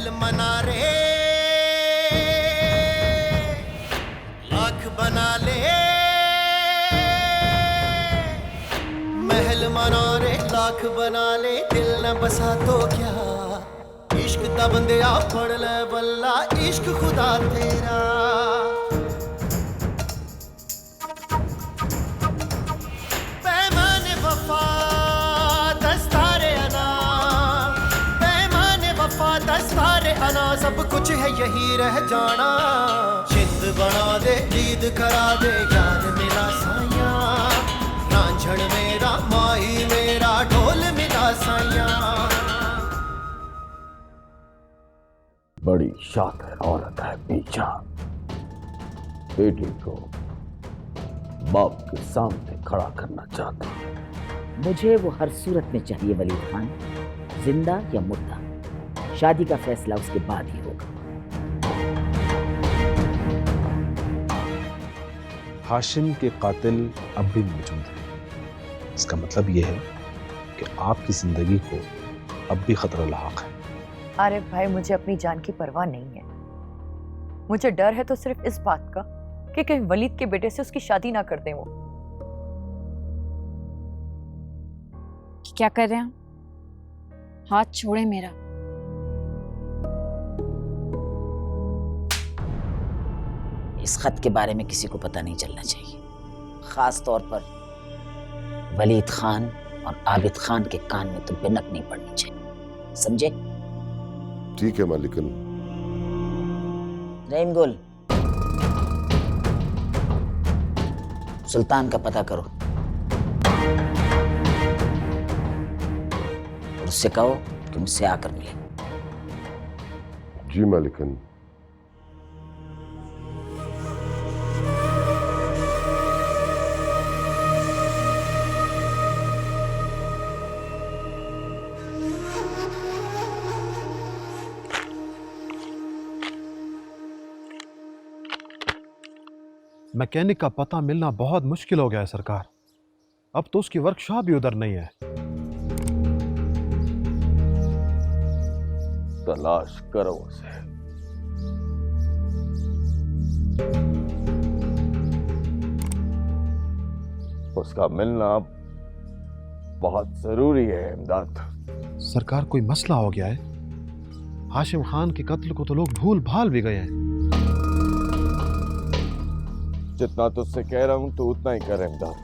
महल मना रे लाख बना ले, महल मना रे लाख बना ले, दिल न बसा तो क्या, इश्क दा बंदिया पढ़ ले बल्ला, इश्क खुदा तेरा। पैमाने वफा दस्तारे अना, पैमाने वफा दस्तारे अना, सब कुछ है यही रह जाना, चित बना दे ईद करा दे, यार मिला साया, रांझण मेरा माही मेरा, ढोल मिला साया। बड़ी शातिर औरत है पीछा, बेटी को बाप के सामने खड़ा करना चाहती है। मुझे वो हर सूरत में चाहिए वलीद खान, जिंदा या मुर्दा। शादी का फैसला उसके बाद ही होगा। हाशिम के कातिल अब भी मौजूद हैं। इसका मतलब यह है कि आपकी जिंदगी को अब भी खतरा लाहक है। आरिफ भाई, मुझे अपनी जान की परवाह नहीं है। मुझे डर है तो सिर्फ इस बात का कि कहीं वलीद के बेटे से उसकी शादी ना कर दें वो। क्या कर रहे हैं? हाथ छोड़े मेरा। इस खत के बारे में किसी को पता नहीं चलना चाहिए, खास तौर पर वलीद खान और आबिद खान के कान में तो बिनक नहीं पड़नी चाहिए, समझे? ठीक है मालिकन। रहीम गुल, सुल्तान का पता करो और उससे कहो कि मुझसे आकर मिले। जी मालिकन। मैकेनिक का पता मिलना बहुत मुश्किल हो गया है सरकार। अब तो उसकी वर्कशॉप भी उधर नहीं है। तलाश करो उसे। उसका मिलना बहुत जरूरी है इमदाद। सरकार, कोई मसला हो गया है। हाशिम खान के कत्ल को तो लोग भूल भाल भी गए हैं। जितना तुझसे कह रहा हूं तो उतना ही कर इमदाद।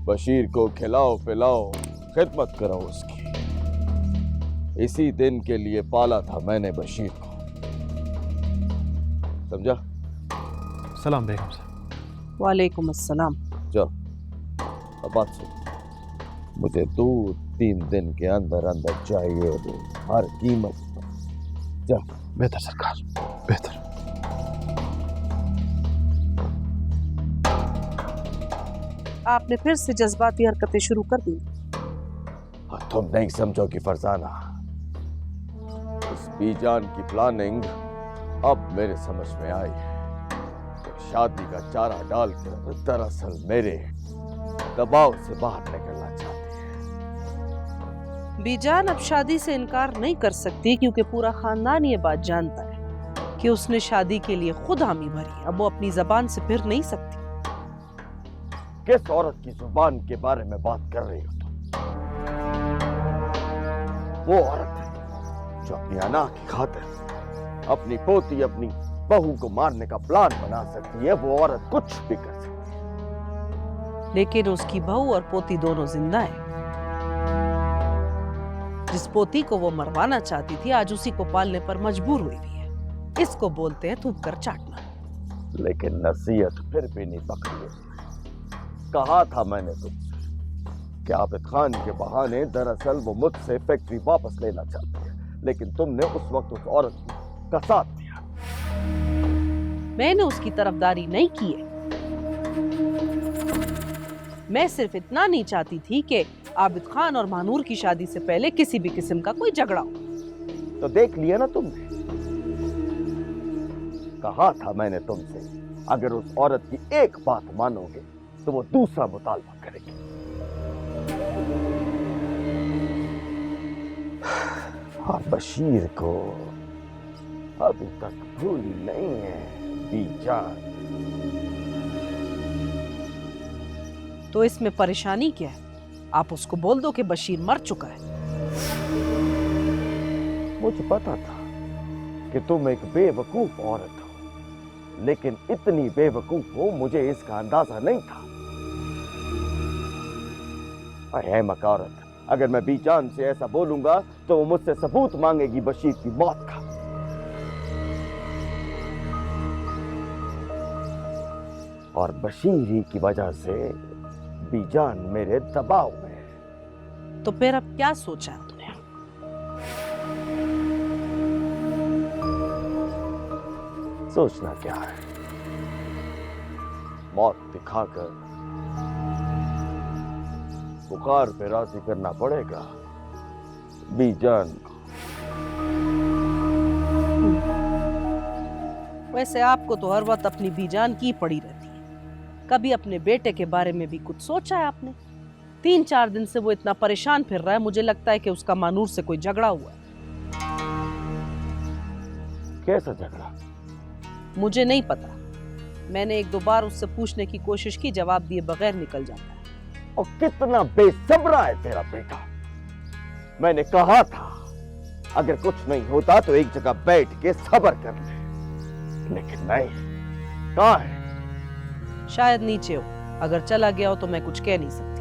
बशीर को खिलाओ पिलाओ, खिदमत करो उसकी। इसी दिन के लिए पाला था मैंने बशीर को, समझा? सलाम बेगम साहब। वालेकुम अस्सलाम। जाओ, अब बात सुन। मुझे दूध 3 दिन के अंदर अंदर चाहिए, हर कीमत पर। जा। बेहतर सरकार, बेहतर। आपने फिर से जज्बाती हरकतें शुरू कर दी। तुम नहीं समझोगी फरजाना, इस बीजान की प्लानिंग अब मेरे समझ में आई है। तो शादी का चारा डालकर दरअसल मेरे दबाव से बाहर निकलना चाहती है। बीजान अब शादी से इनकार नहीं कर सकती, क्योंकि पूरा खानदान ये बात जानता है कि उसने शादी के लिए खुद हामी भरी। अब वो अपनी जबान से फिर नहीं सकती। किस औरत की जुबान के बारे में बात कर रही हो तुम? वो औरत है जो अपनी अना की खातिर अपनी पोती अपनी बहू को मारने का प्लान बना सकती है। वो औरत कुछ भी कर सकती है। लेकिन उसकी बहू और पोती दोनों जिंदा हैं। जिस पोती को वो मरवाना चाहती थी, आज उसी को पालने पर मजबूर हुई हुई है। इसको बोलते हैं थूक कर चाटना। लेकिन नसीहत फिर भी नहीं पकड़ी। कहा था मैंने तुमसे कि आबिद खान के बहाने दरअसल वो मुझसे फैक्ट्री वापस लेना चाहती है, लेकिन तुमने उस वक्त उस औरत का साथ दिया। मैंने उसकी तरफदारी नहीं की है। मैं सिर्फ इतना नहीं चाहती थी कि आबिद खान और मानूर की शादी से पहले किसी भी किस्म का कोई झगड़ा हो। तो देख लिया ना तुमने। कहा था मैंने तुमसे, अगर उस औरत की एक बात मानोगे तो वो दूसरा मुतालबा करेगी। और बशीर को अभी तक भूली नहीं है बीजान। तो इसमें परेशानी क्या है? आप उसको बोल दो कि बशीर मर चुका है। मुझे पता था कि तुम एक बेवकूफ औरत हो, लेकिन इतनी बेवकूफ हो मुझे इसका अंदाजा नहीं था। अहमक औरत, अगर मैं बीजान से ऐसा बोलूंगा तो वो मुझसे सबूत मांगेगी बशीर की मौत का। और बशीर ही की वजह से बीजान मेरे दबाव में है। तो फिर अब क्या सोचा है तूने? सोचना क्या है, मौत दिखाकर बुखार पे राजी करना पड़ेगा बीजान को। वैसे आपको तो हर वक्त अपनी बीजान की पड़ी रहती है। कभी अपने बेटे के बारे में भी कुछ सोचा है आपने? 3-4 दिन से वो इतना परेशान फिर रहा है, मुझे लगता है कि उसका मानूर से कोई झगड़ा हुआ है। कैसा झगड़ा? मुझे नहीं पता, मैंने 1-2 बार उससे पूछने की कोशिश की, जवाब दिए बगैर निकल जाता है। और कितना बेसब्रा है तेरा बेटा। मैंने कहा था अगर कुछ नहीं होता तो एक जगह बैठ के सब्र कर ले, लेकिन नहीं। कहाँ है? शायद नीचे हो, अगर चला गया हो तो मैं कुछ कह नहीं सकती।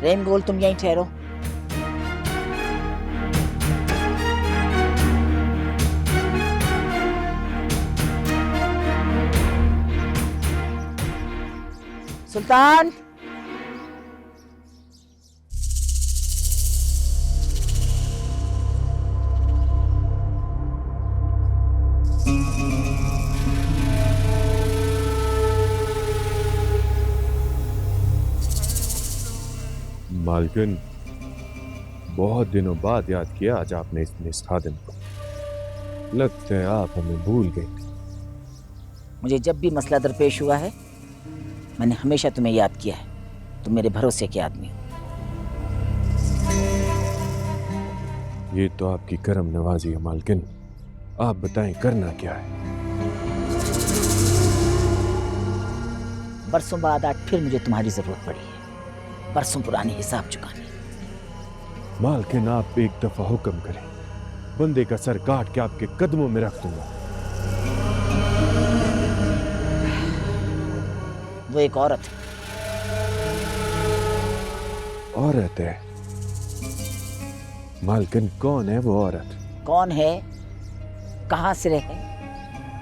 रेन गोल, तुम यहीं ठहरो। सुल्तान, मालकिन, बहुत दिनों बाद याद किया आज आपने इस खादिम को। लगता है आप हमें भूल गए। मुझे जब भी मसला दरपेश हुआ है मैंने हमेशा तुम्हें याद किया है। तुम मेरे भरोसे के आदमी हो। ये तो आपकी करम नवाजी है मालकिन। आप बताएं करना क्या है? बरसों बाद आज फिर मुझे तुम्हारी जरूरत पड़ी है, बरसों पुराने हिसाब चुकाने। मालकिन, आप एक दफा हुक्म करें, बंदे का सर काट के आपके कदमों में रख दूंगा। वो एक औरत है। औरत है? मालकिन, कौन है वो औरत? कौन है, कहां से रहे,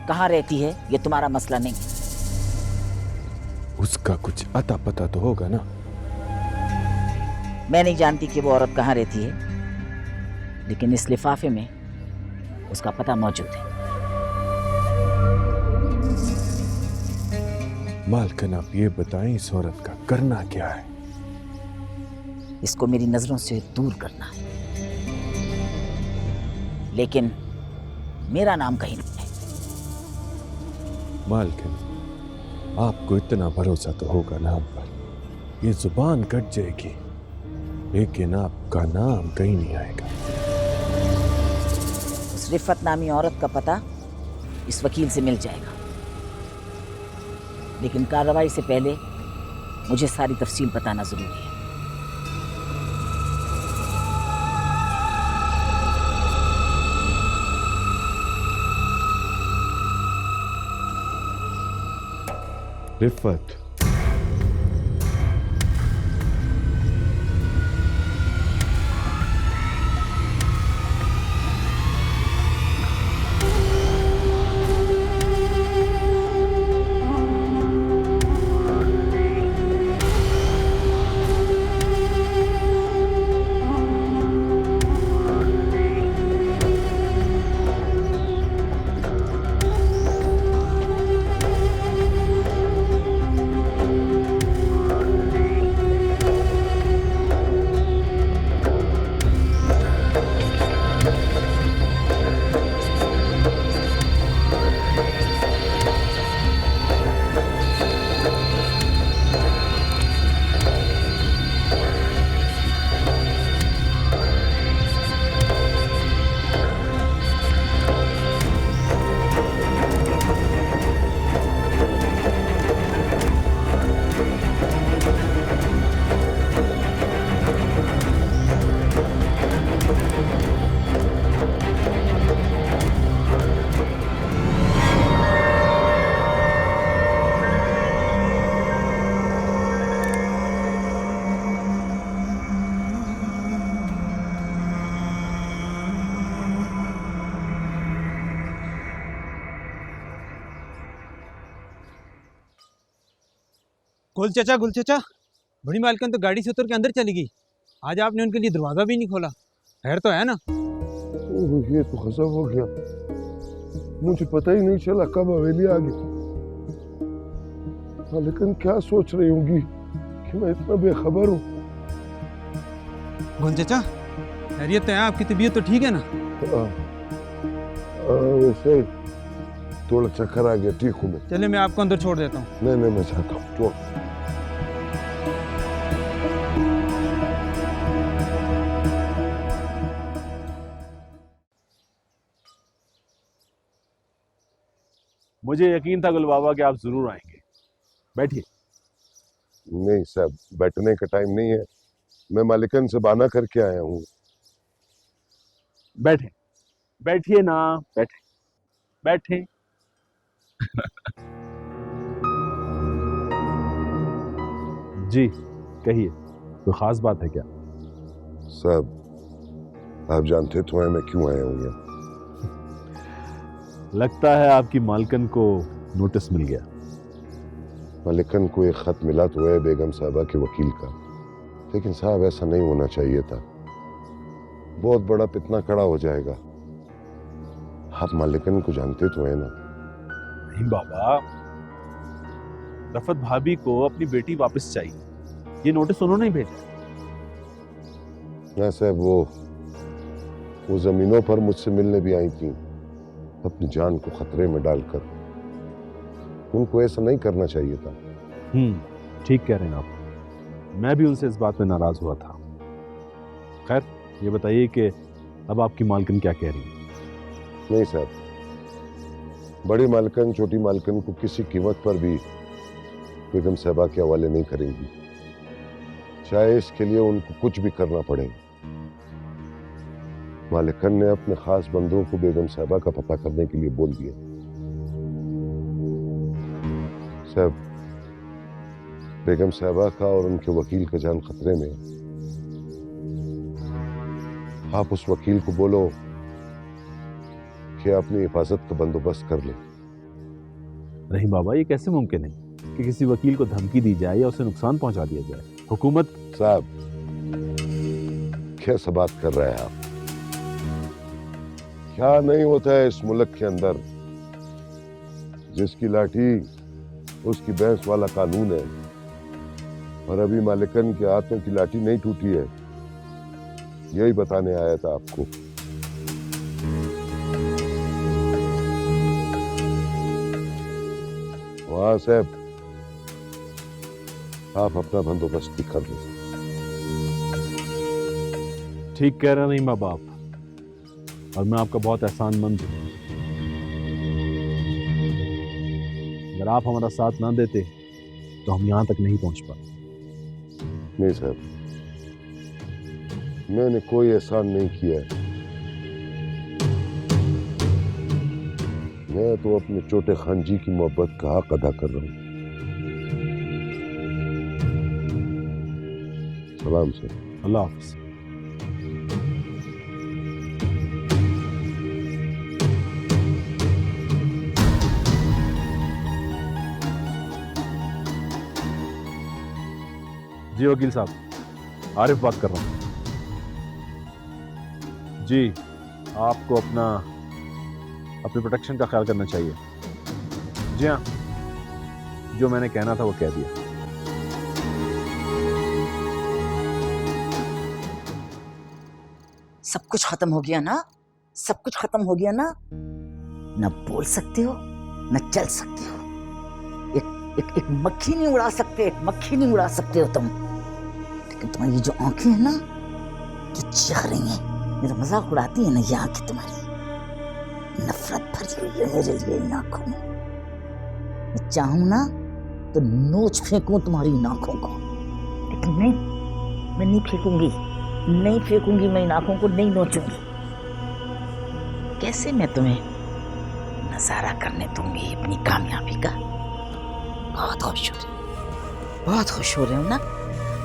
कहां रहती है, ये तुम्हारा मसला नहीं। उसका कुछ अता पता तो होगा ना? मैं नहीं जानती कि वो औरत कहां रहती है, लेकिन इस लिफाफे में उसका पता मौजूद है। मालकिन, आप ये बताएं इस औरत का करना क्या है? इसको मेरी नजरों से दूर करना है, लेकिन मेरा नाम कहीं नहीं है। मालकिन, आपको इतना भरोसा तो होगा ना हम पर। ये जुबान कट जाएगी लेकिन आपका नाम कहीं नहीं आएगा। उस रिफत नामी औरत का पता इस वकील से मिल जाएगा, लेकिन कार्रवाई से पहले मुझे सारी तफसील बताना जरूरी है। रिफत, गुल चचा, बड़ी मालकिन तो गाड़ी से उतर के अंदर चली गई। आज आपने उनके लिए दरवाजा भी नहीं खोला। खैर तो है ना? ये तो खसम हो गया, मुझे पता ही नहीं चला कब हवेली आ गई। हाँ, लेकिन क्या सोच रही होंगी कि मैं इतना बेखबर हूँ। गुल चचा, खैरियत है? आपकी तबीयत तो ठीक है ना? वैसे थोड़ा चक्कर आ गया, ठीक हूँ मैं। चले मैं आपको अंदर छोड़ देता हूँ। नहीं मैं चाहता हूँ, छोड़। मुझे यकीन था गुल बाबा कि आप जरूर आएंगे। बैठिए। नहीं साहब, बैठने का टाइम नहीं है, मैं मालिकन से बहाना करके आया हूँ। बैठे, बैठिए ना, बैठे बैठे। जी कहिए, कोई खास बात है क्या? साहब आप जानते तो हैं मैं क्यों आया हूँ यहाँ। लगता है आपकी मालकन को नोटिस मिल गया। मालिकन को एक खत मिला तो है बेगम साहबा के वकील का, लेकिन साहब ऐसा नहीं होना चाहिए था, बहुत बड़ा पितना खड़ा हो जाएगा। आप मालिकन को जानते तो है ना। नहीं बाबा, रफत भाभी को अपनी बेटी वापस चाहिए, ये नोटिस उन्होंने ही भेजा। ना साहब, वो जमीनों पर मुझसे मिलने भी आई थी, अपनी जान को खतरे में डालकर। उनको ऐसा नहीं करना चाहिए था। ठीक कह रहे हैं आप, मैं भी उनसे इस बात में नाराज हुआ था। खैर ये बताइए कि अब आपकी मालकिन क्या कह रही है? नहीं साहब, बड़ी मालकिन छोटी मालकिन को किसी कीमत पर भी बेगम साहबा के हवाले नहीं करेंगी, चाहे इसके लिए उनको कुछ भी करना पड़े। मालिकन ने अपने खास बंदों को बेगम साहबा का पता करने के लिए बोल दिया। साहब, बेगम साहबा का और उनके वकील का जान खतरे में। आप उस वकील को बोलो कि अपनी हिफाजत का बंदोबस्त कर ले। नहीं बाबा, ये कैसे मुमकिन है कि किसी वकील को धमकी दी जाए या उसे नुकसान पहुंचा दिया जाए? हुकूमत। साहब कैसे बात कर रहे हैं आप? क्या नहीं होता है इस मुल्क के अंदर, जिसकी लाठी उसकी भैंस वाला कानून है। और अभी मालिकन के हाथों की लाठी नहीं टूटी है, यही बताने आया था आपको। वहां साहब आप अपना बंदोबस्त भी कर लो। ठीक कह रहे नहीं माँ बाप, और मैं आपका बहुत एहसानमंद हूं। अगर आप हमारा साथ ना देते तो हम यहां तक नहीं पहुंच पाते। नहीं साहब, मैंने कोई एहसान नहीं किया है। मैं तो अपने छोटे खान जी की मोहब्बत का हक अदा कर रहा हूं। सलाम सर। अल्लाह हाफिज। जी वकील साहब, आरिफ बात कर रहा हूँ। जी, आपको अपने प्रोटेक्शन का ख्याल करना चाहिए। जी हाँ, जो मैंने कहना था वो कह दिया। सब कुछ खत्म हो गया ना? सब कुछ खत्म हो गया ना? न बोल सकते हो न चल सकते हो। एक मक्खी नहीं उड़ा सकते, एक मक्खी नहीं उड़ा सकते हो तुम। लेकिन तुम्हारी जो आंखें हैं ना, जो चीख रही हैं, मेरा मजाक उड़ाती है ना, ये आंखें तुम्हारी नफरत भरी हुई है मेरे लिए इन आंखों में। मैं चाहूं ना तो नोच फेंकूं तुम्हारी इन आंखों को, लेकिन नहीं, मैं नहीं फेंकूंगी, नहीं फेंकूंगी मैं इन आंखों को, नहीं नोचूंगी। कैसे मैं तुम्हें नजारा करने दूंगी अपनी कामयाबी का? बहुत खुश हो रहे, बहुत खुश हो रहे हो ना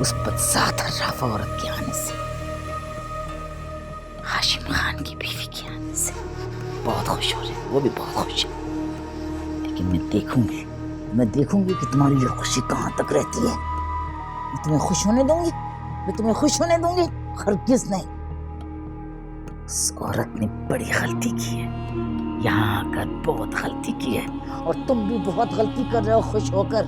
उस बदसात हर्राफा औरत के आने से, हाशिम खान की बीवी के आने से। बहुत खुश हो रहे, वो भी बहुत खुश है। लेकिन मैं देखूंगी मैं देखूंगी कि तुम्हारी ये खुशी कहाँ तक रहती है। मैं तुम्हें खुश होने दूंगी, मैं तुम्हें खुश होने दूंगी, हरगिज़ नहीं। उस औरत ने बड़ी गलती की है, यहाँ आकर बहुत गलती की है, और तुम भी बहुत गलती कर रहे हो खुश होकर।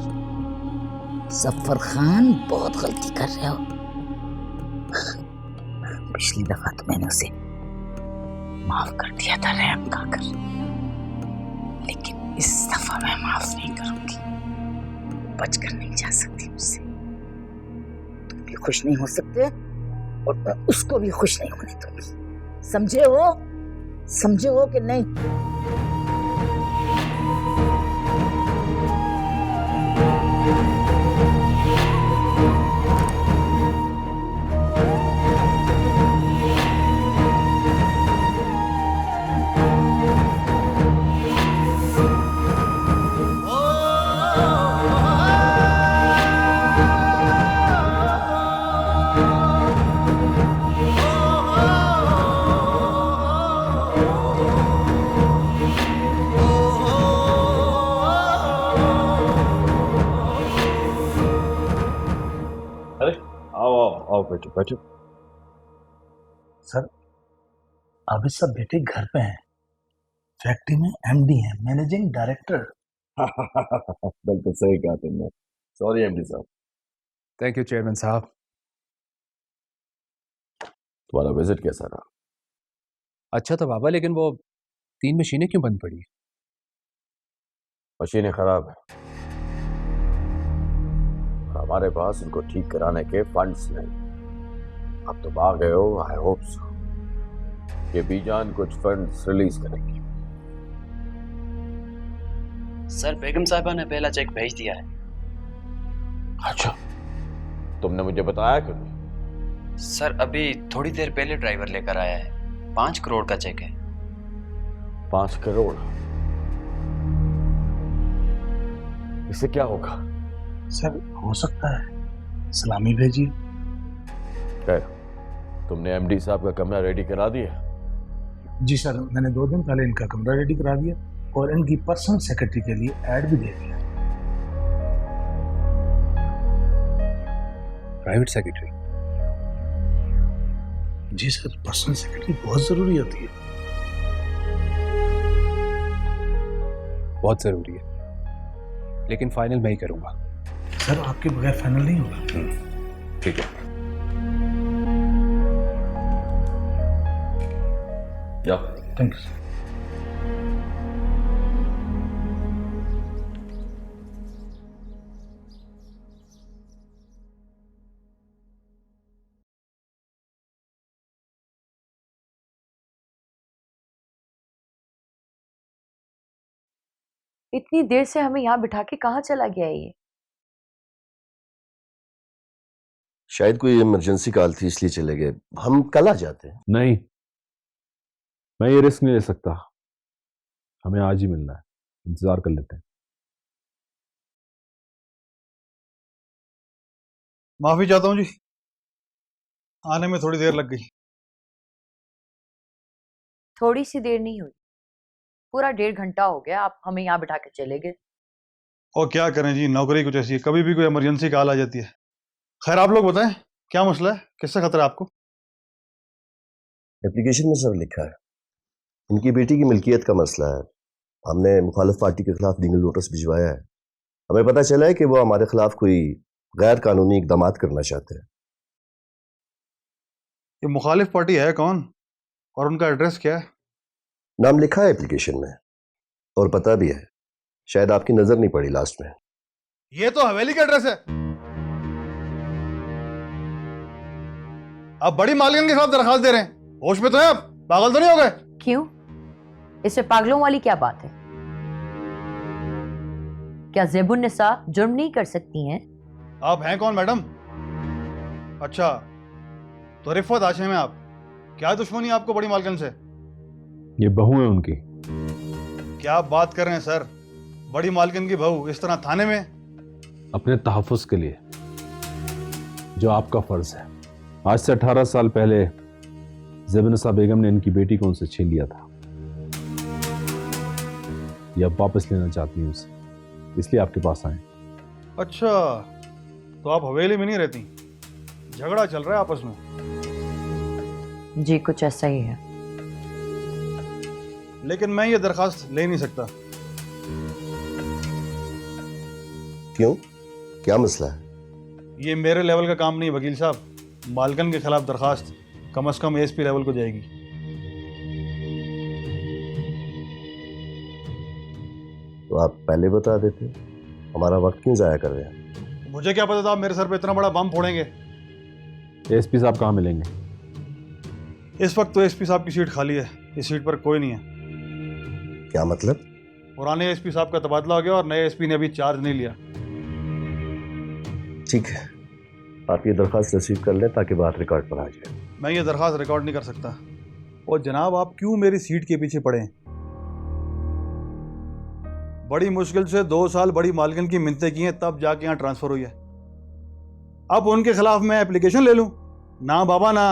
जफर खान बहुत गलती कर रहे हो। पिछली दफा तो मैंने उसे माफ कर दिया था रहम खाकर, लेकिन इस दफा मैं माफ नहीं करूंगी। बचकर नहीं जा सकती मुझसे। तुम भी खुश नहीं हो सकते और मैं उसको भी खुश नहीं होने दूंगी। समझे हो कि नहीं? आओ बैठो बैठो। सर आबिद साहब बेटे घर पे हैं, फैक्ट्री में एमडी हैं, मैनेजिंग डायरेक्टर। बिल्कुल सही कहा तुमने। सॉरी एमडी साहब। थैंक यू चेयरमैन साहब। तुम्हारा विजिट कैसा रहा? अच्छा था बाबा, लेकिन वो 3 मशीनें क्यों बंद पड़ी? मशीनें खराब है, हमारे पास उनको ठीक कराने के फंड्स नहीं। अब तुम आ गए हो, आई होप सो ये बीजान कुछ फंड्स रिलीज करेंगे। सर बेगम साहिबा ने पहला चेक भेज दिया है। अच्छा, तुमने मुझे बताया क्यों नहीं? सर अभी थोड़ी देर पहले ड्राइवर लेकर आया है। 5 करोड़ का चेक है। 5 करोड़? इससे क्या होगा? सर हो सकता है सलामी भेजिए। खैर, तुमने एमडी साहब का कमरा रेडी करा दिया? जी सर, मैंने 2 दिन पहले इनका कमरा रेडी करा दिया और इनकी पर्सनल सेक्रेटरी के लिए ऐड भी दे दिया। Private secretary? जी सर, पर्सनल सेक्रेटरी बहुत जरूरी होती है। बहुत जरूरी है, लेकिन फाइनल मैं ही करूंगा। सर आपके बगैर फाइनल नहीं होगा। ठीक है। या थैंक यू। इतनी देर से हमें यहाँ बिठा के कहाँ चला गया है ये? शायद कोई इमरजेंसी कॉल थी इसलिए चले गए। हम कल आ जाते हैं। नहीं, मैं ये रिस्क नहीं ले सकता। हमें आज ही मिलना है, इंतजार कर लेते हैं। माफी चाहता हूँ जी, आने में थोड़ी देर लग गई। थोड़ी सी देर नहीं हुई, पूरा 1.5 घंटा हो गया। आप हमें यहाँ बिठा के चले गए। और क्या करें जी, नौकरी कुछ ऐसी है, कभी भी कोई इमरजेंसी कॉल आ जाती है। खैर आप लोग बताएं क्या मसला है, किससे खतरा है आपको? एप्लीकेशन में सर लिखा है इनकी बेटी की मिल्कियत का मसला है। हमने मुखालिफ पार्टी के खिलाफ लीगल नोटिस भिजवाया है। हमें पता चला है कि वो हमारे खिलाफ कोई गैर कानूनी इकदाम करना चाहते हैं। ये मुखालिफ पार्टी है कौन और उनका एड्रेस क्या है? नाम लिखा है एप्लीकेशन में और पता भी है, शायद आपकी नजर नहीं पड़ी लास्ट में। ये तो हवेली का एड्रेस है। आप बड़ी मालिकन के खिलाफ दरखास्त दे रहे हैं, होश में तो है आप? पागल तो नहीं हो गए? क्यों, इसमें पागलों वाली क्या बात है? क्या ज़ेबुन्निसा जुर्म नहीं कर सकती हैं? आप हैं कौन मैडम? अच्छा तो रिफत आशे में आप, क्या दुश्मनी है आपको बड़ी मालकन से? ये बहू है उनकी। क्या बात कर रहे हैं सर, बड़ी मालकन की बहू इस तरह थाने में? अपने तहफ़्फ़ुज़ के लिए, जो आपका फर्ज है। आज से 18 साल पहले ज़ेबुन्निसा बेगम ने इनकी बेटी को उनसे छीन लिया था। ये अब वापस लेना चाहती हूँ उसे। इसलिए आपके पास आए। अच्छा, तो आप हवेली में नहीं रहती, झगड़ा चल रहा है आपस में? जी कुछ ऐसा ही है। लेकिन मैं ये दरखास्त ले नहीं सकता। क्यों, क्या मसला है? ये मेरे लेवल का काम नहीं वकील साहब। मालकन के खिलाफ दरखास्त कम से कम एसपी लेवल को जाएगी। तो आप पहले बता देते, हमारा वक्त क्यों जाया कर रहे हैं? मुझे क्या पता था आप मेरे सर पे इतना बड़ा बम फोड़ेंगे। एसपी साहब कहाँ मिलेंगे? इस वक्त तो एसपी साहब की सीट खाली है, इस सीट पर कोई नहीं है। क्या मतलब? पुराने एसपी साहब का तबादला हो गया और नए एसपी ने अभी चार्ज नहीं लिया। ठीक है, आप ये दरखास्त रिसीव कर लें ताकि बात रिकॉर्ड पर आ जाए। मैं ये दरखास्त रिकॉर्ड नहीं कर सकता। और जनाब, आप क्यों मेरी सीट के पीछे पड़े हैं? बड़ी मुश्किल से 2 साल बड़ी मालकिन की मिन्नतें की हैं, तब जाके यहाँ ट्रांसफर हुई है। अब उनके खिलाफ मैं एप्लीकेशन ले लूं? ना बाबा ना,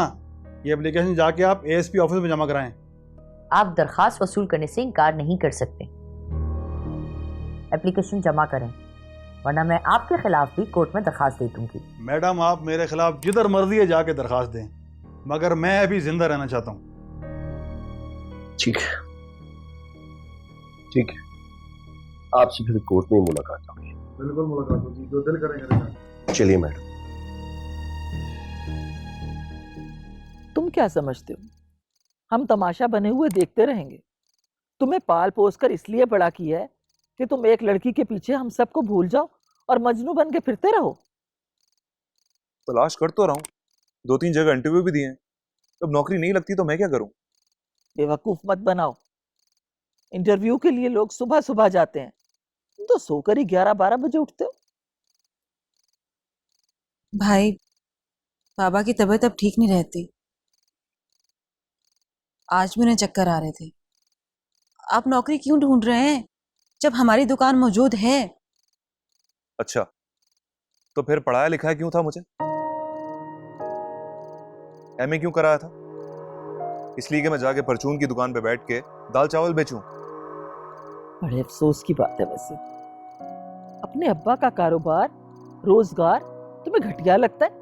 ये एप्लीकेशन जाके आप एएसपी ऑफिस में जमा कराएं। आप दरखास्त वसूल करने से इनकार नहीं कर सकते। एप्लीकेशन जमा करें, वरना मैं आपके खिलाफ भी कोर्ट में दरखास्त दे दूंगी। मैडम, आप मेरे खिलाफ जिधर मर्जी है जाके दरखास्त दें, मगर मैं अभी जिंदा रहना चाहता हूँ। ठीक है, ठीक है, आपसे फिर कोर्ट में ही मुलाकात होगी। बिल्कुल मुलाकात होगी, जो दिल करेंगे। चलिए मैडम। तुम क्या समझते हो हम तमाशा बने हुए देखते रहेंगे? तुम्हें पाल पोस कर इसलिए बड़ा किया है कि तुम एक लड़की के पीछे हम सबको भूल जाओ और मजनू बन के फिरते रहो। तलाश कर तो रहा हूँ, 2-3 जगह इंटरव्यू भी दिए हैं। अब नौकरी नहीं लगती तो मैं क्या करूं? बेवकूफ मत बनाओ। इंटरव्यू के लिए लोग सुबह सुबह जाते हैं, तुम तो सोकर ही 11-12 बजे उठते हो। भाई, बाबा की तबीयत अब ठीक नहीं रहती। आज भी उन्हें चक्कर आ रहे थे। आप नौकरी क्यों ढूंढ रहे हैं जब हमारी दुकान मौजूद है? अच्छा, तो फिर पढ़ाया लिखाया क्यों था मुझे? एमए क्यों कराया था? इसलिए कि मैं जाके परचून की दुकान पे बैठ के दाल चावल बेचूं। बड़े अफसोस की बात है वैसे, अपने अब्बा का कारोबार रोजगार तुम्हें घटिया लगता है।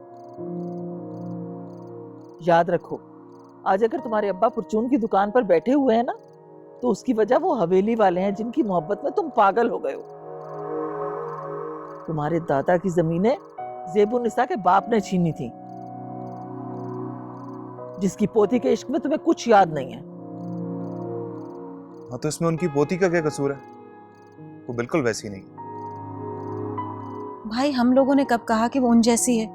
याद रखो, आज अगर तुम्हारे अब्बा परचून की दुकान पर बैठे हुए हैं ना, तो उसकी वजह वो हवेली वाले हैं जिनकी मोहब्बत में तुम पागल हो गए हो। तुम्हारे दादा की जमीनें ज़ेबुन्निसा के बाप ने छीनी थी, जिसकी पोती के इश्क में तुम्हें कुछ याद नहीं है। हाँ, तो इसमें उनकी पोती का क्या कसूर है? वो बिल्कुल वैसी नहीं। भाई, हम लोगों ने कब कहा कि वो उन जैसी है?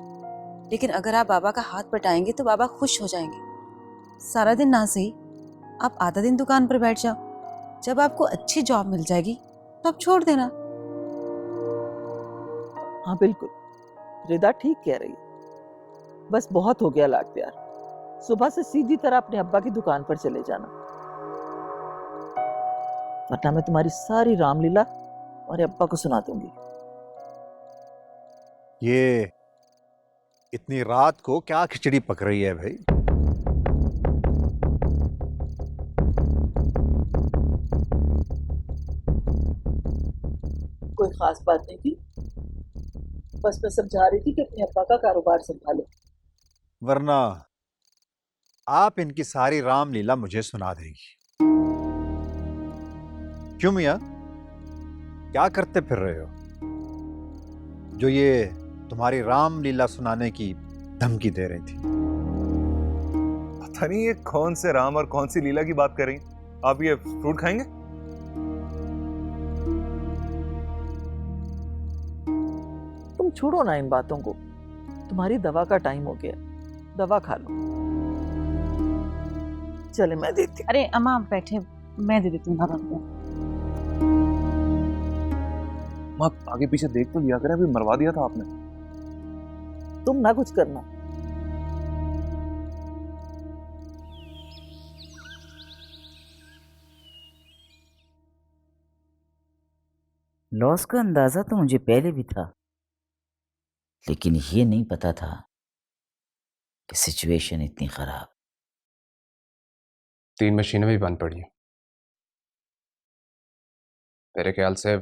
लेकिन अगर आप बाबा का हाथ बटाएंगे तो बाबा खुश हो जाएंगे। सारा दिन ना सही, आप आधा दिन दुकान पर बैठ जाओ। जब आपको अच्छी जॉब मिल जाएगी तो आप छोड़ देना। हाँ बिल्कुल, रिदा ठीक कह रही है। बस बहुत हो गया लाड प्यार। सुबह से सीधी तरह अपने अब्बा की दुकान पर चले जाना, वरना मैं तुम्हारी सारी रामलीला और अब्बा को सुना दूंगी। ये इतनी रात को क्या खिचड़ी पक रही है भाई? कोई खास बात नहीं थी, बस मैं समझा रही थी कि अपने अब्बा का कारोबार संभालो। वरना आप इनकी सारी रामलीला मुझे सुना देंगी। क्यों मियां, क्या करते फिर रहे हो जो ये तुम्हारी रामलीला सुनाने की धमकी दे रही थी? पता नहीं ये कौन से राम और कौन सी लीला की बात कर रही हैं। आप ये फ्रूट खाएंगे? तुम छोड़ो ना इन बातों को, तुम्हारी दवा का टाइम हो गया, दवा खा लो। चले मैं देती। अरे अम्मा आप बैठे, मैं दे देती हूँ बाबा को। माँ, आगे पीछे देख तो लिया करें, अभी मरवा दिया था आपने। तुम ना कुछ करना। लॉस का अंदाजा तो मुझे पहले भी था, लेकिन ये नहीं पता था कि सिचुएशन इतनी खराब। 3 मशीनें भी बंद पड़ी हैं। मेरे ख्याल से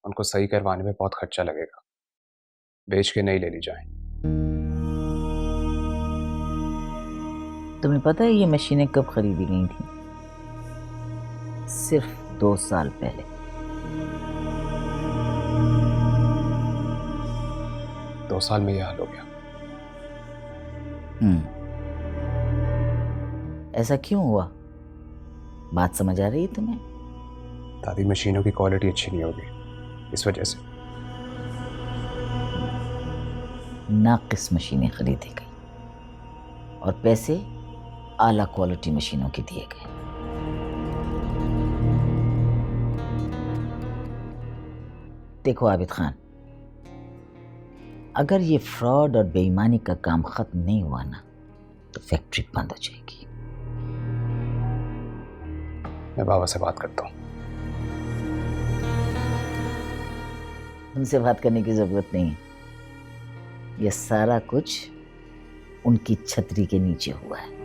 उनको सही करवाने में बहुत खर्चा लगेगा, बेच के नहीं ले ली जाए। तुम्हें पता है ये मशीनें कब खरीदी गई थी? सिर्फ 2 साल पहले। दो साल में यह हाल हो गया। ऐसा क्यों हुआ? बात समझ आ रही है तुम्हें? दादी, मशीनों की क्वालिटी अच्छी नहीं होगी, इस वजह से। नाकिस मशीनें खरीदी गई और पैसे आला क्वालिटी मशीनों के दिए गए। देखो आबिद खान, अगर ये फ्रॉड और बेईमानी का काम खत्म नहीं हुआ ना तो फैक्ट्री बंद हो जाएगी। मैं बाबा से बात करता हूँ। तुमसे बात करने की जरूरत नहीं है, यह सारा कुछ उनकी छतरी के नीचे हुआ है।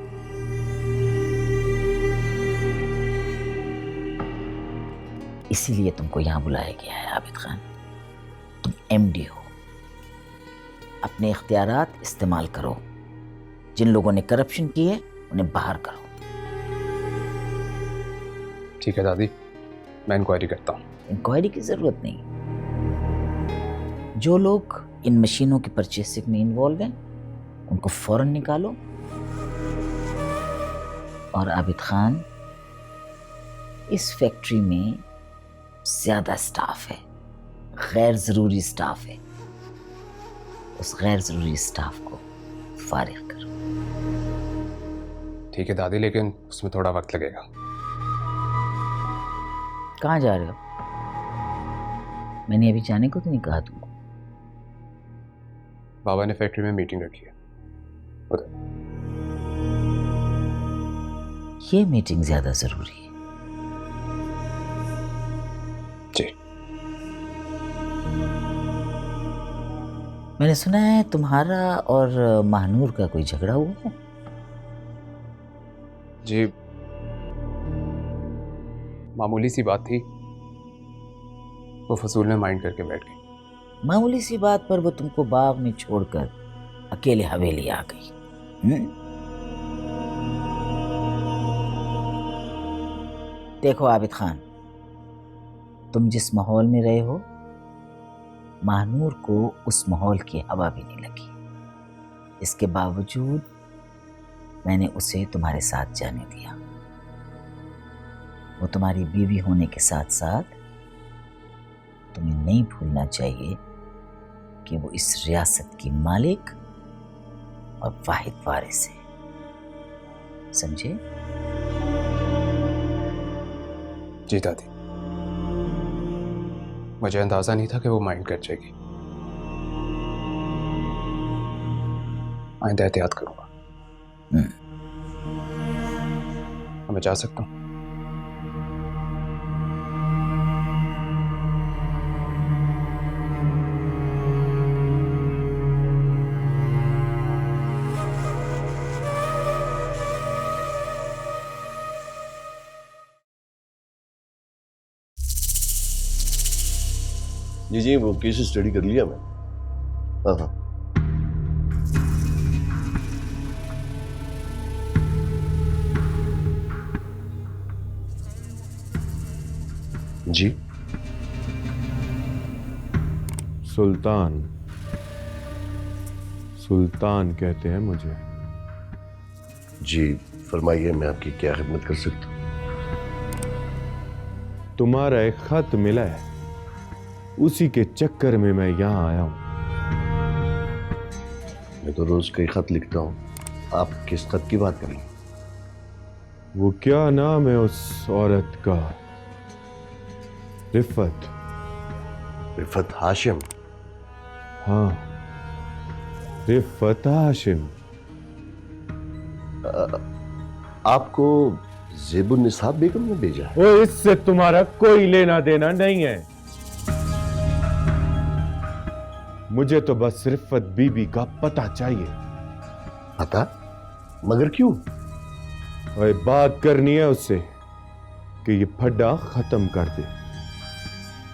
इसीलिए तुमको यहां बुलाया गया है आबिद खान। तुम एमडी हो, अपने इख्तियारात इस्तेमाल करो। जिन लोगों ने करप्शन की है उन्हें बाहर करो। ठीक है दादी, मैं इंक्वायरी करता हूँ। इंक्वायरी की जरूरत नहीं। जो लोग इन मशीनों की परचेसिंग में इन्वॉल्व हैं उनको फौरन निकालो। और आबिद खान, इस फैक्ट्री में ज्यादा स्टाफ है, गैर जरूरी स्टाफ है। उस गैर जरूरी स्टाफ को फारिग करो। ठीक है दादी, लेकिन उसमें थोड़ा वक्त लगेगा। कहाँ जा रहे हो? मैंने अभी जाने को तो नहीं कहा तुमको। बाबा ने फैक्ट्री में मीटिंग रखी है उधर। ये मीटिंग ज्यादा जरूरी है। जी। मैंने सुना है तुम्हारा और महानूर का कोई झगड़ा हुआ है। जी, मामूली सी बात थी, वो फसूल में माइंड करके बैठ गई। मामूली सी बात पर वो तुमको बाग में छोड़कर अकेले हवेली आ गई। देखो आबिद खान, तुम जिस माहौल में रहे हो, महानूर को उस माहौल की हवा भी नहीं लगी। इसके बावजूद मैंने उसे तुम्हारे साथ जाने दिया। वो तुम्हारी बीवी होने के साथ साथ तुम्हें नहीं भूलना चाहिए कि वो इस रियासत की मालिक और वाहिद वारिस है। समझे? जी दादी, मुझे अंदाजा नहीं था कि वो माइंड कर जाएगी। आइंदा एहतियात करूंगा। मैं जा सकता हूँ? जी, वो केस स्टडी कर लिया मैं। हाँ। जी। सुल्तान, सुल्तान कहते हैं मुझे। जी फरमाइए, मैं आपकी क्या खिदमत कर सकता हूँ? तुम्हारा एक खत मिला है, उसी के चक्कर में मैं यहां आया हूं। मैं तो रोज कई खत लिखता हूँ, आप किस खत की बात कर रही हैं? वो क्या नाम है उस औरत का? रिफत। रिफत हाशिम? हाँ, रिफत हाशिम। आपको ज़ेबुन निसाब बेगम ने भेजा है? वो इससे तुम्हारा कोई लेना देना नहीं है। मुझे तो बस रिफत बीबी का पता चाहिए। पता? मगर क्यों? और बात करनी है उससे कि ये फड्डा खत्म कर दे।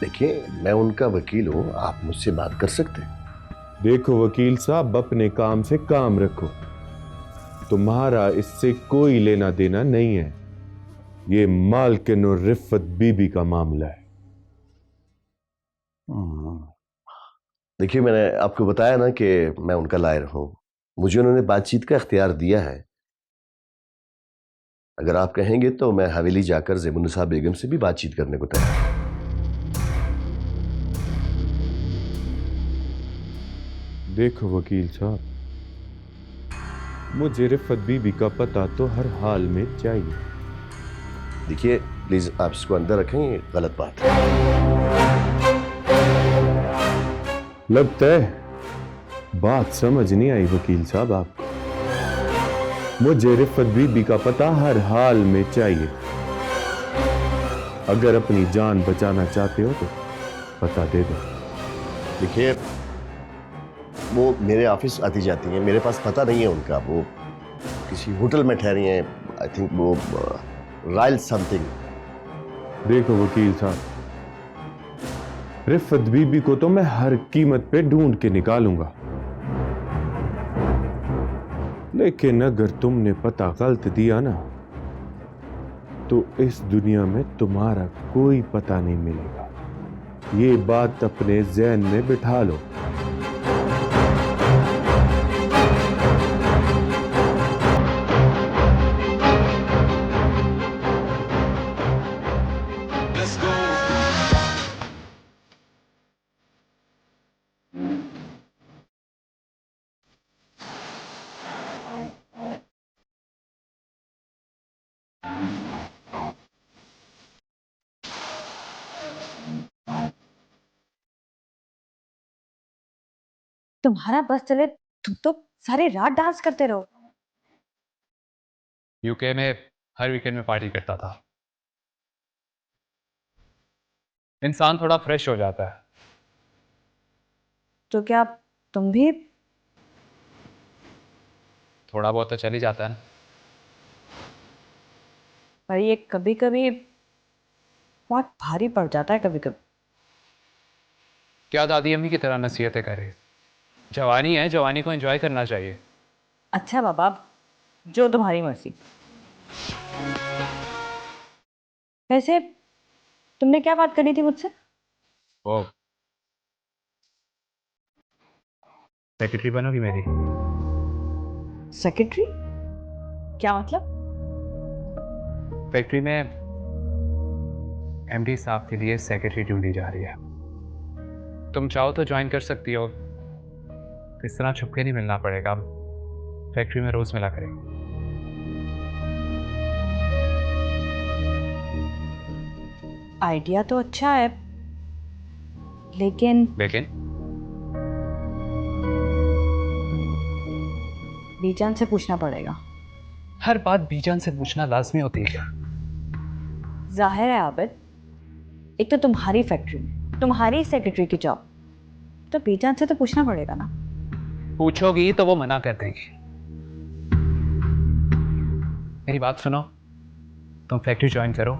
देखिए, मैं उनका वकील हूं, आप मुझसे बात कर सकते हैं। देखो वकील साहब, अपने काम से काम रखो। तुम्हारा इससे कोई लेना देना नहीं है। ये मालकिन और रिफत बीबी का मामला है। देखिए, मैंने आपको बताया ना कि मैं उनका लायर हूं। मुझे उन्होंने बातचीत का इख्तियार दिया है। अगर आप कहेंगे तो मैं हवेली जाकर ज़ेबुन्निसा बेगम से भी बातचीत करने को तैयार हूं। देखो वकील साहब, मुझे रिफत बीबी का पता तो हर हाल में चाहिए। देखिए, प्लीज आप इसको अंदर रखें, ये गलत बात है। लगता है बात समझ नहीं आई वकील साहब आपको। मुझे रिफत बीबी का पता हर हाल में चाहिए। अगर अपनी जान बचाना चाहते हो तो पता दे दो। देखिए, वो मेरे ऑफिस आती जाती हैं, मेरे पास पता नहीं है उनका। वो किसी होटल में ठहरी हैं, आई थिंक वो रॉयल समथिंग। देखो वकील साहब, रिफत बीबी को तो मैं हर कीमत पे ढूंढ के निकालूंगा, लेकिन अगर तुमने पता गलत दिया ना तो इस दुनिया में तुम्हारा कोई पता नहीं मिलेगा। ये बात अपने ज़हन में बिठा लो। तुम्हारा बस चले तुम तो सारी रात डांस करते रहो। यूके में हर वीकेंड में पार्टी करता था। इंसान थोड़ा फ्रेश हो जाता है। तो क्या तुम भी? थोड़ा बहुत तो चल ही जाता है ना। पर ये कभी कभी बहुत भारी पड़ जाता है कभी कभी। क्या दादी अम्मी की तरह नसीहतें कर रही है। जवानी है, जवानी को एंजॉय करना चाहिए। अच्छा बाबा, जो तुम्हारी मर्जी। वैसे तुमने क्या बात करनी थी मुझसे? वो सेक्रेटरी बनोगी मेरी? सेक्रेटरी? क्या मतलब? फैक्ट्री में एमडी साहब के लिए सेक्रेटरी ढूंढी जा रही है। तुम चाहो तो ज्वाइन कर सकती हो। इस तरह छुपके नहीं मिलना पड़ेगा। फैक्ट्री में रोज मिला करेंगे। आइडिया तो अच्छा है, लेकिन बीजान से पूछना पड़ेगा। हर बात बीजान से पूछना लाजमी होती है क्या? जाहिर है आबिद, एक तो तुम्हारी फैक्ट्री में तुम्हारी सेक्रेटरी की जॉब, तो बीजान से तो पूछना पड़ेगा ना। पूछोगी तो वो मना कर देंगी। मेरी बात सुनो, तुम फैक्ट्री ज्वाइन करो,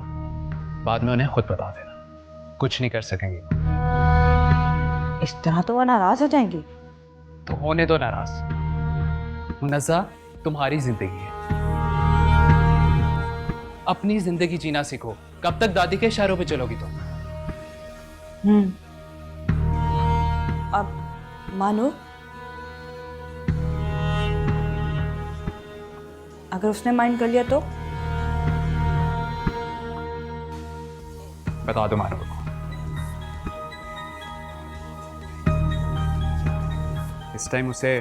बाद में उन्हें खुद बता देना। कुछ नहीं कर सकेंगे। इस तरह तो वो नाराज हो जाएंगी। तो होने दो नाराज। मुन्नज़ा, तुम्हारी जिंदगी है, अपनी जिंदगी जीना सीखो। कब तक दादी के इशारों पे चलोगी तुम? अब मानो अगर उसने माइंड कर लिया तो? बता दो मानो को। इस टाइम उसे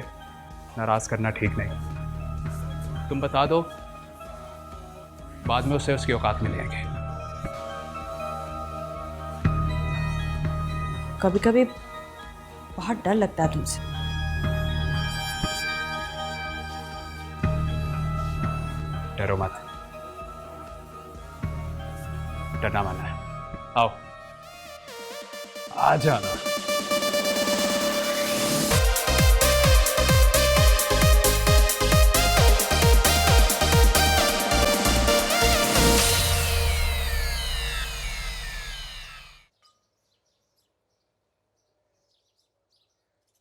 नाराज करना ठीक नहीं। तुम बता दो, बाद में उसे उसकी औकात मिलेंगे। कभी कभी बहुत डर लगता है तुमसे। डरो मत, डरना मना है। आओ, आ जाना।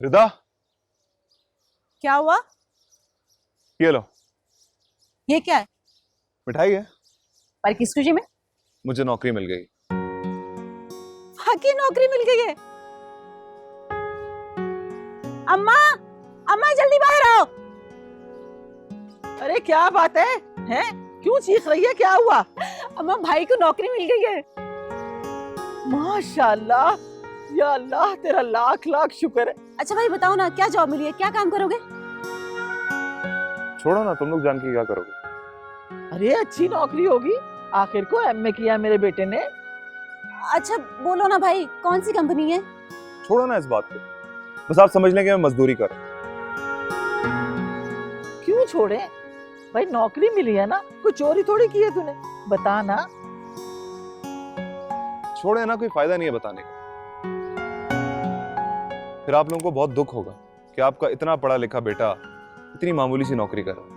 रिदा, क्या हुआ? ये लो, ये क्या है? मिठाई है। पर किस खुशी में? मुझे नौकरी मिल गई। वाकई नौकरी मिल गई है? अम्मा, अम्मा जल्दी बाहर आओ। अरे क्या बात है? हैं? क्यों चीख रही है? क्या हुआ? अम्मा भाई को नौकरी मिल गई है। माशाल्लाह, या अल्लाह तेरा लाख लाख शुक्र है। अच्छा भाई बताओ ना, क्या जॉब मिली है, क्या काम करोगे? छोड़ो ना, तुम लोग जान के क्या करोगे? अरे अच्छी नौकरी होगी, आखिर को एमए किया मेरे बेटे ने। अच्छा बोलो ना भाई, कौन सी कंपनी है? छोड़ो ना इस बात को, बस आप समझ लें कि मैं मजदूरी कर रहा हूं। क्यों छोड़े भाई, नौकरी मिली है ना, कोई चोरी थोड़ी की है तूने, बता ना। छोड़े ना, कोई फायदा नहीं है बताने का। फिर आप लोगों को बहुत दुख होगा कि आपका इतना पढ़ा लिखा बेटा इतनी मामूली सी नौकरी कर रहा है।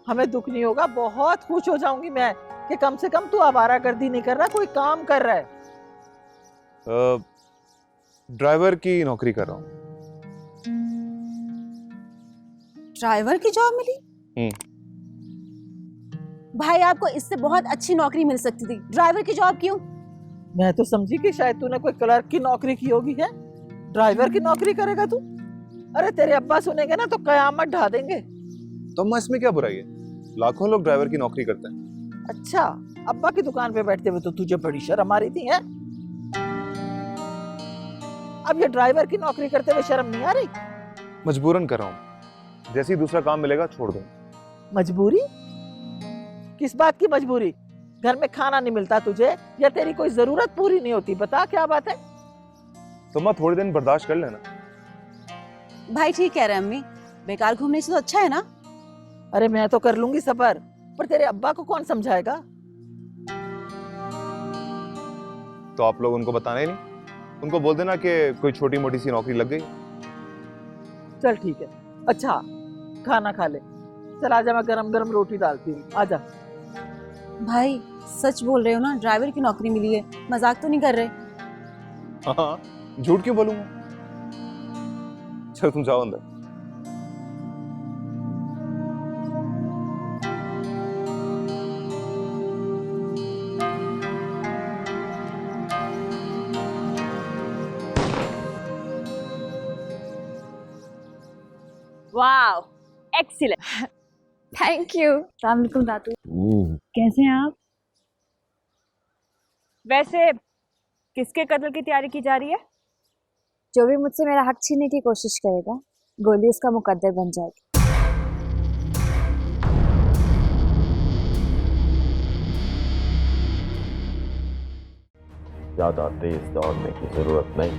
हमें दुख नहीं होगा, बहुत खुश हो जाऊंगी मैं कि कम से कम तू आवारागर्दी नहीं कर रहा, कोई काम कर रहा है। ड्राइवर की नौकरी कर रहा हूँ। ड्राइवर की जॉब मिली? भाई आपको इससे बहुत अच्छी नौकरी मिल सकती थी, ड्राइवर की जॉब क्यों? मैं तो समझी कि शायद तूने कोई क्लर्क की नौकरी की होगी। है ड्राइवर की नौकरी करेगा तू? अरे तेरे अब्बा सुनेंगे ना तो कयामत ढा देंगे। तो अम्मा इसमें क्या बुराई है? लाखों लोग ड्राइवर की नौकरी करते हैं। अच्छा, अब्बा की दुकान पे बैठते हुए तो तुझे बड़ी शर्म आ रही थी? है अब ये ड्राइवर की नौकरी करते हुए शर्म नहीं आ रही? मजबूरन कर रहा हूँ, जैसे ही दूसरा काम मिलेगा छोड़ दूँ। मजबूरी? किस बात की मजबूरी? घर में खाना नहीं मिलता तुझे, या तेरी कोई जरूरत पूरी नहीं होती? बता क्या बात है? तो अम्मा थोड़े दिन बर्दाश्त कर लेना। भाई ठीक कह रहे हैं अम्मी, बेकार घूमने से तो अच्छा है ना। अरे मैं तो कर लूंगी सफर, पर तेरे अब्बा को कौन समझाएगा? तो आप लोग उनको बताना ही नहीं, उनको बोल देना कि कोई छोटी मोटी सी नौकरी लग गई। चल ठीक है। अच्छा खाना खा ले, चल आजा, मैं गरम गरम रोटी डालती हूँ, आजा। भाई सच बोल रहे हो ना, ड्राइवर की नौकरी मिली है, मजाक तो नहीं कर रहे? हाँ, झूठ क्यों बोलूंगा। चलो तुम जाओ अंदर। Wow, excellent, thank you. अस्सलाम वालेकुम दादू, कैसे हैं आप? वैसे किसके कत्ल की तैयारी की जा रही है? जो भी मुझसे मेरा हक छीनने की कोशिश करेगा, गोली उसका मुकद्दर बन जाएगी। ज्यादा तेज दौड़ने की जरूरत नहीं।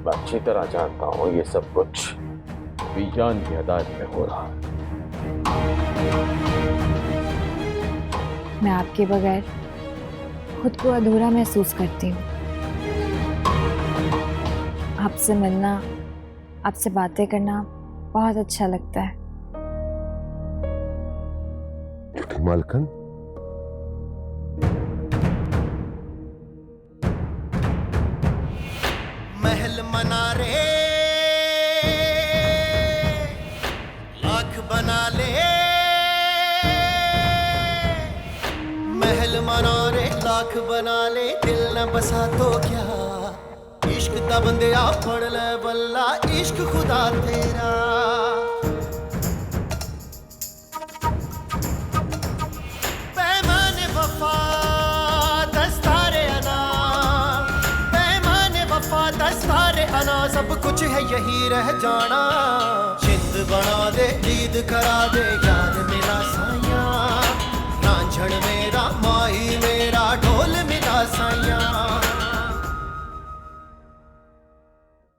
मैं अच्छी तरह जानता हूँ ये सब कुछ बीजान की हदायत में हो रहा है। मैं आपके बगैर खुद को अधूरा महसूस करती हूँ। आपसे मिलना, आपसे बातें करना बहुत अच्छा लगता है। मालकन, महल मना रे लाख बना ले, महल मना रे लाख बना ले, दिल न बसा तो क्या, इश्क दा बंदिया फड़ ले बल्ला, इश्क खुदा तेरा। पैमाने वफा दस्तारे अना, पैमाने वफा दस्तारे अना, सब कुछ है यही रह जाना। जिंद बना दे, जीद करा दे, यार मिला साया, रांझण में